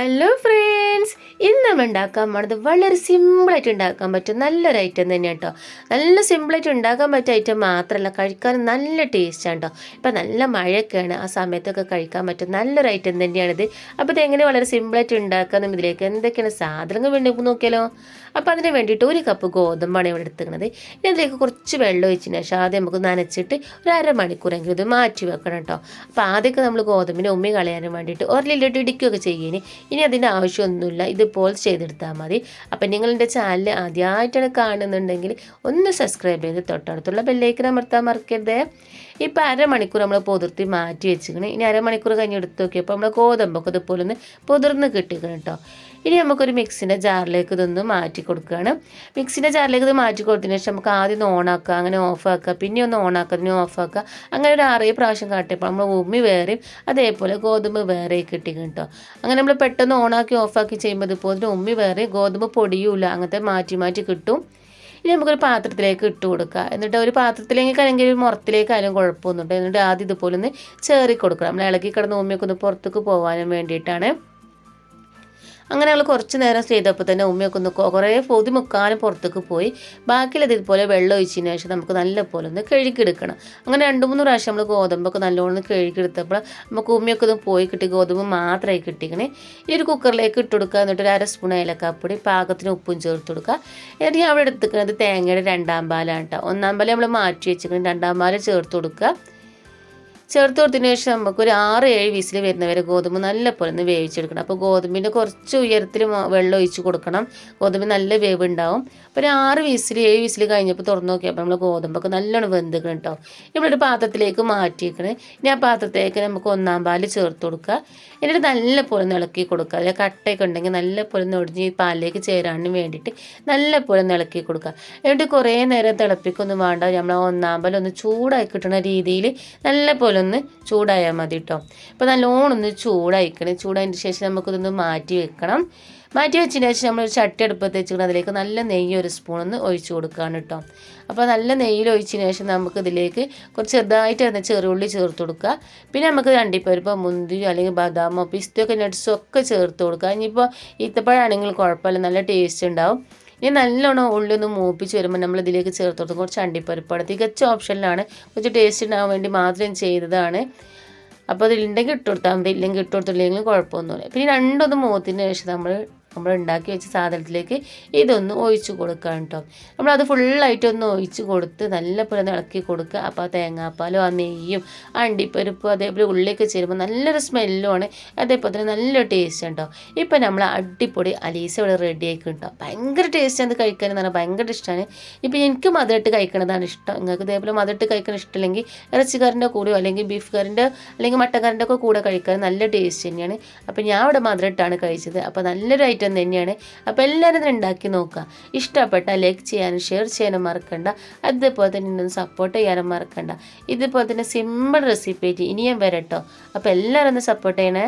Hello friends, ഇന്ന് നമ്മൾ ഉണ്ടാക്കാൻ പോണത് വളരെ സിമ്പിളായിട്ട് ഉണ്ടാക്കാൻ പറ്റും നല്ലൊരു ഐറ്റം തന്നെയാണ് കേട്ടോ. നല്ല സിമ്പിളായിട്ട് ഉണ്ടാക്കാൻ പറ്റിയ ഐറ്റം മാത്രമല്ല, കഴിക്കാൻ നല്ല ടേസ്റ്റാണ് കേട്ടോ. ഇപ്പം നല്ല മഴയൊക്കെയാണ്, ആ സമയത്തൊക്കെ കഴിക്കാൻ പറ്റും നല്ലൊരു ഐറ്റം തന്നെയാണിത്. അപ്പോൾ ഇതെങ്ങനെ വളരെ സിമ്പിളായിട്ട് ഉണ്ടാക്കാമെന്നും ഇതിലേക്ക് എന്തൊക്കെയാണ് സാധനങ്ങൾ വേണ്ടി നോക്കിയാലോ. അപ്പോൾ അതിന് വേണ്ടിയിട്ട് 1 കപ്പ് ഗോതമ്പാണ് ഇവിടെ എടുത്തിരിക്കുന്നത്. ഇനി അതിലേക്ക് കുറച്ച് വെള്ളം ഒഴിച്ചതിന് ശേഷം ആദ്യം നമുക്ക് നനച്ചിട്ട് ഒരു അരമണിക്കൂറെങ്കിലും ഇത് മാറ്റി വെക്കണം കേട്ടോ. അപ്പോൾ ആദ്യമൊക്കെ നമ്മൾ ഗോതമ്പിനെ ഉമ്മി കളയാനും വേണ്ടിയിട്ട് ഒരലിലിട്ട് ഇടിക്കുകയൊക്കെ ചെയ്യുകയാണ്. ഇനി അതിൻ്റെ ആവശ്യമൊന്നുമില്ല, ഇതുപോലെ ചെയ്തെടുത്താൽ മതി. അപ്പം നിങ്ങളുടെ ചാനൽ ആദ്യമായിട്ടാണ് കാണുന്നുണ്ടെങ്കിൽ ഒന്ന് സബ്സ്ക്രൈബ് ചെയ്ത് തൊട്ടടുത്തുള്ള ബെല്ലൈക്കൻ അമർത്താൻ മറക്കരുത്. ഇപ്പോൾ അരമണിക്കൂർ നമ്മൾ പൊതിർത്തി മാറ്റി വെച്ചിരിക്കണം. ഇനി അരമണിക്കൂർ കഴിഞ്ഞ് എടുത്ത് നോക്കിയപ്പോൾ നമ്മൾ ഗോതമ്പൊക്കെ ഇതുപോലെ ഒന്ന് പൊതിർന്ന് കിട്ടിക്കണം കേട്ടോ. ഇനി നമുക്കൊരു മിക്സിൻ്റെ ജാറിലേക്ക് ഇതൊന്ന് മാറ്റി കൊടുക്കുകയാണ്. മിക്സിൻ്റെ ജാറിലേക്ക് ഇത് മാറ്റി കൊടുത്തതിന് ശേഷം നമുക്ക് ആദ്യം ഒന്ന് ഓണാക്കുക, അങ്ങനെ ഓഫാക്കുക, പിന്നെ ഒന്ന് ഓണാക്കുക, അതിനെ ഓഫാക്കുക. അങ്ങനെ ഒരു 6 പ്രാവശ്യം കാട്ടിയപ്പോൾ നമ്മൾ ഉമ്മി വേറെയും അതേപോലെ ഗോതമ്പ് വേറെയും കിട്ടിക്കും കേട്ടോ. അങ്ങനെ നമ്മൾ പെട്ടെന്ന് ഓണാക്കി ഓഫാക്കി ചെയ്യുമ്പോൾ ഇതുപോലെ ഉമ്മി വേറെ ഗോതമ്പ് പൊടിയൂല, അങ്ങനത്തെ മാറ്റി മാറ്റി കിട്ടും. ഇനി നമുക്കൊരു പാത്രത്തിലേക്ക് ഇട്ട് കൊടുക്കുക. എന്നിട്ട് ഒരു പാത്രത്തിലേക്ക് അല്ലെങ്കിൽ ഒരു മുറത്തിലേക്കായാലും കുഴപ്പമൊന്നുണ്ട്. എന്നിട്ട് ആദ്യം ഇതുപോലെ ഒന്ന് ചേറി കൊടുക്കണം. നമ്മൾ ഇളകി കിടന്ന് ഉമ്മിയൊക്കെ ഒന്ന് പുറത്തേക്ക് പോകാനും വേണ്ടിയിട്ടാണ്. അങ്ങനെ ഞങ്ങൾ കുറച്ച് നേരം ചെയ്തപ്പോൾ തന്നെ ഉമ്മയൊക്കെ ഒന്ന് കുറേ പൊതി മുക്കാലും പുറത്തേക്ക് പോയി. ബാക്കിയുള്ളത് ഇതുപോലെ വെള്ളം ഒഴിച്ചതിന് ശേഷം നമുക്ക് നല്ലപോലെ ഒന്ന് കഴുകിയെടുക്കണം. അങ്ങനെ 2-3 പ്രാവശ്യം നമ്മൾ ഗോതമ്പൊക്കെ നല്ലോണം കഴുകിയെടുത്തപ്പോൾ നമുക്ക് ഉമ്മയൊക്കെ ഒന്ന് പോയി കിട്ടി, ഗോതമ്പ് മാത്രമായി കിട്ടിക്കണേ. ഈ ഒരു കുക്കറിലേക്ക് ഇട്ട് കൊടുക്കുക. എന്നിട്ട് ഒരു 1 സ്പൂൺ ഏലക്കാപ്പൊടി, പാകത്തിന് ഉപ്പും ചേർത്ത് കൊടുക്കുക. എന്നിട്ട് ഞാൻ അവിടെ എടുത്തിരിക്കുന്നത് തേങ്ങയുടെ 2ാം പാലാണ് കേട്ടോ. 1ാം പാൽ നമ്മൾ മാറ്റി വെച്ചിരിക്കുന്നത്, 2ാം പാൽ ചേർത്ത് കൊടുക്കുക. ചേർത്ത് കൊടുത്തതിന് ശേഷം നമുക്കൊരു 6-7 വിസിൽ വരുന്നവരെ ഗോതമ്പ് നല്ലപോലെ ഒന്ന് വേവിച്ചെടുക്കണം. അപ്പോൾ ഗോതമ്പിൻ്റെ കുറച്ച് ഉയരത്തിൽ വെള്ളം ഒഴിച്ച് കൊടുക്കണം. ഗോതമ്പ് നല്ല വേവ് ഉണ്ടാവും. അപ്പോൾ ഒരു 6 വിസിൽ 7 വിസിൽ കഴിഞ്ഞപ്പോൾ തുറന്ന് നോക്കിയപ്പോൾ നമ്മൾ ഗോതമ്പൊക്കെ നല്ലോണം വെന്തിക്കണം കേട്ടോ. നമ്മളൊരു പാത്രത്തിലേക്ക് മാറ്റിയേക്കണേ. ഇനി ആ പാത്രത്തിലേക്ക് നമുക്ക് 1ാം പാൽ ചേർത്ത് കൊടുക്കുക. എന്നിട്ട് നല്ലപോലെ ഒന്ന് ഇളക്കി കൊടുക്കുക. അതിൽ കട്ടയൊക്കെ ഉണ്ടെങ്കിൽ നല്ലപോലെ ഒന്ന് ഒടിഞ്ഞ് ഈ പാലിലേക്ക് ചേരാനും വേണ്ടിയിട്ട് നല്ലപോലെ ഒന്ന് ഇളക്കി കൊടുക്കുക. എന്നിട്ട് കുറേ നേരം തിളപ്പിക്കൊന്നും വേണ്ട, നമ്മൾ 1ാം പാൽ ഒന്ന് ചൂടായി കിട്ടുന്ന രീതിയിൽ നല്ലപോലെ ഒന്ന് ചൂടായാൽ മതി കേട്ടോ. അപ്പോൾ നല്ലോണം ഒന്ന് ചൂടായിക്കണം. ചൂടായതിന് ശേഷം നമുക്കിതൊന്ന് മാറ്റി വെക്കണം. മാറ്റി വെച്ചതിന് ശേഷം നമ്മളൊരു ചട്ടി അടുപ്പത്ത് വെച്ചിട്ട് അതിലേക്ക് നല്ല നെയ്യ് 1 സ്പൂൺ ഒന്ന് ഒഴിച്ച് കൊടുക്കുകയാണ് കേട്ടോ. അപ്പോൾ നല്ല നെയ്യിൽ ഒഴിച്ചതിന് ശേഷം നമുക്കിതിലേക്ക് കുറച്ച് ചെറുതായിട്ട് തന്നെ ചെറുള്ളി ചേർത്ത് കൊടുക്കുക. പിന്നെ നമുക്ക് അണ്ടിപ്പരിപ്പോ മുന്തിരി അല്ലെങ്കിൽ ബദാമോ പിസ്തയൊക്കെ നട്ട്സോ ഒക്കെ ചേർത്ത് കൊടുക്കുക. ഇനിയിപ്പോൾ ഈത്തപ്പഴമാണെങ്കിൽ കുഴപ്പമില്ല, നല്ല ടേസ്റ്റ് ഉണ്ടാവും. ഇനി നല്ലോണം ഉള്ളി ഒന്ന് മൂപ്പിച്ച് വരുമ്പോൾ നമ്മൾ ഇതിലേക്ക് ചേർത്ത് കൊടുക്കും കുറച്ച് അണ്ടിപ്പരിപ്പാണ്. തികച്ച ഓപ്ഷനിലാണ്, കുറച്ച് ടേസ്റ്റ് ഉണ്ടാകാൻ വേണ്ടി മാത്രം ചെയ്തതാണ്. അപ്പോൾ അതിലുണ്ടെങ്കിൽ ഇട്ട് കൊടുത്താൽ മതി, ഇല്ലെങ്കിൽ ഇട്ട് കൊടുത്തില്ലെങ്കിലും കുഴപ്പമൊന്നുമില്ല. പിന്നെ രണ്ടൊന്ന് മൂത്തിന് ശേഷം നമ്മൾ ഉണ്ടാക്കി വെച്ച സാധനത്തിലേക്ക് ഇതൊന്ന് ഒഴിച്ച് കൊടുക്കുക കേട്ടോ. നമ്മളത് ഫുള്ളായിട്ടൊന്ന് ഒഴിച്ച് കൊടുത്ത് നല്ലപോലെ ഒന്ന് ഇളക്കി കൊടുക്കുക. അപ്പോൾ ആ തേങ്ങാപ്പാലും ആ നെയ്യും ആ അണ്ടിപ്പരിപ്പും അതേപോലെ ഉള്ളിയൊക്കെ ചേരുമ്പോൾ നല്ലൊരു സ്മെല്ലുമാണ്, അതേപോലെ തന്നെ നല്ല ടേസ്റ്റ് ഉണ്ടോ. ഇപ്പം നമ്മൾ അടിപൊളി അലീസ ഇവിടെ റെഡി ആയിക്കും കേട്ടോ. ഭയങ്കര ടേസ്റ്റ് അത് കഴിക്കാനെന്ന് പറഞ്ഞാൽ ഭയങ്കര ഇഷ്ടമാണ്. ഇപ്പം എനിക്ക് മധുരമിട്ട് കഴിക്കണതാണ് ഇഷ്ടം. നിങ്ങൾക്ക് ഇതേപോലെ മധുരമിട്ട് കഴിക്കാൻ ഇഷ്ടമില്ലെങ്കിൽ ഇറച്ചിക്കാരൻ്റെ കൂടെയോ അല്ലെങ്കിൽ ബീഫ് കറിൻ്റെ അല്ലെങ്കിൽ മട്ടൻ കറിൻ്റെ ഒക്കെ കൂടെ കഴിക്കാൻ നല്ല ടേസ്റ്റ് തന്നെയാണ്. അപ്പോൾ ഞാൻ ഇവിടെ മധുരമിട്ടാണ് കഴിച്ചത്. അപ്പോൾ നല്ലൊരു ഐറ്റം തന്നെയാണ്. അപ്പോൾ എല്ലാവരും ഉണ്ടാക്കി നോക്കുക. ഇഷ്ടപ്പെട്ടാൽ ലൈക്ക് ചെയ്യാനും ഷെയർ ചെയ്യാനും മറക്കണ്ട. അതുപോലെ തന്നെ ഇന്നൊന്ന് സപ്പോർട്ട് ചെയ്യാനും മറക്കണ്ട. ഇതുപോലെ തന്നെ സിമ്പിൾ റെസിപ്പി ആയിട്ട് ഇനിയും വരട്ടോ. അപ്പോൾ എല്ലാവരും ഒന്ന് സപ്പോർട്ട് ചെയ്യണേ.